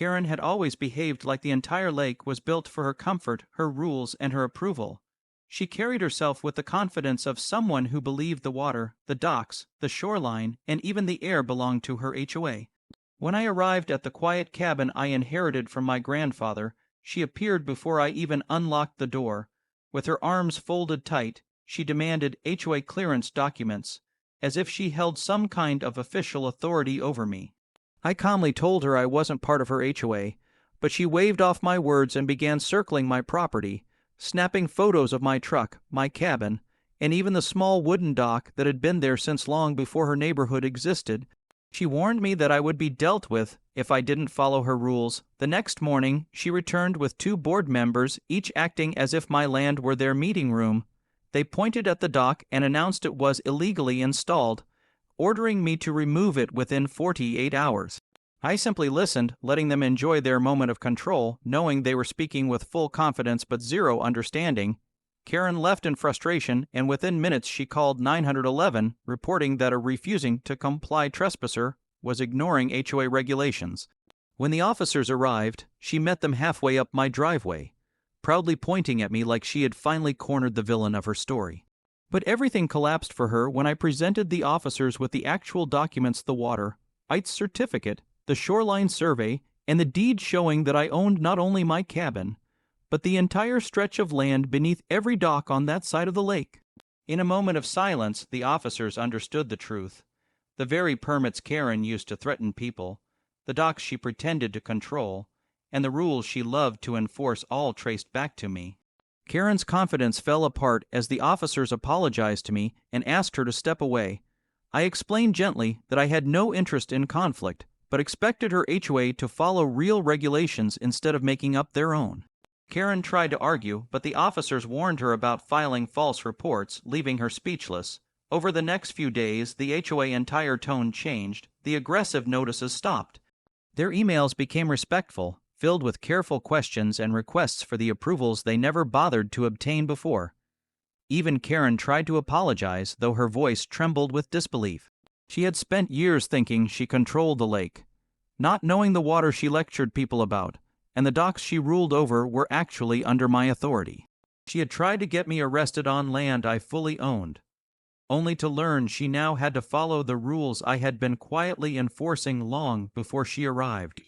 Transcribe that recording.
Karen had always behaved like the entire lake was built for her comfort, her rules, and her approval. She carried herself with the confidence of someone who believed the water, the docks, the shoreline, and even the air belonged to her HOA. When I arrived at the quiet cabin I inherited from my grandfather, she appeared before I even unlocked the door. With her arms folded tight, she demanded HOA clearance documents, as if she held some kind of official authority over me. I calmly told her I wasn't part of her HOA, but she waved off my words and began circling my property, snapping photos of my truck, my cabin, and even the small wooden dock that had been there since long before her neighborhood existed. She warned me that I would be dealt with if I didn't follow her rules. The next morning, she returned with 2 board members, each acting as if my land were their meeting room. They pointed at the dock and announced it was illegally installed, ordering me to remove it within 48 hours. I simply listened, letting them enjoy their moment of control, knowing they were speaking with full confidence but zero understanding. Karen left in frustration, and within minutes she called 911, reporting that a refusing to comply trespasser was ignoring HOA regulations. When the officers arrived, she met them halfway up my driveway, proudly pointing at me like she had finally cornered the villain of her story. But everything collapsed for her when I presented the officers with the actual documents: the water, IT's certificate, the shoreline survey, and the deed showing that I owned not only my cabin, but the entire stretch of land beneath every dock on that side of the lake. In a moment of silence, the officers understood the truth. The very permits Karen used to threaten people, the docks she pretended to control, and the rules she loved to enforce all traced back to me. Karen's confidence fell apart as the officers apologized to me and asked her to step away. I explained gently that I had no interest in conflict, but expected her HOA to follow real regulations instead of making up their own. Karen tried to argue, but the officers warned her about filing false reports, leaving her speechless. Over the next few days, the HOA entire tone changed. The aggressive notices stopped. Their emails became respectful, filled with careful questions and requests for the approvals they never bothered to obtain before. Even Karen tried to apologize, though her voice trembled with disbelief. She had spent years thinking she controlled the lake, not knowing the water she lectured people about, and the docks she ruled over were actually under my authority. She had tried to get me arrested on land I fully owned, only to learn she now had to follow the rules I had been quietly enforcing long before she arrived.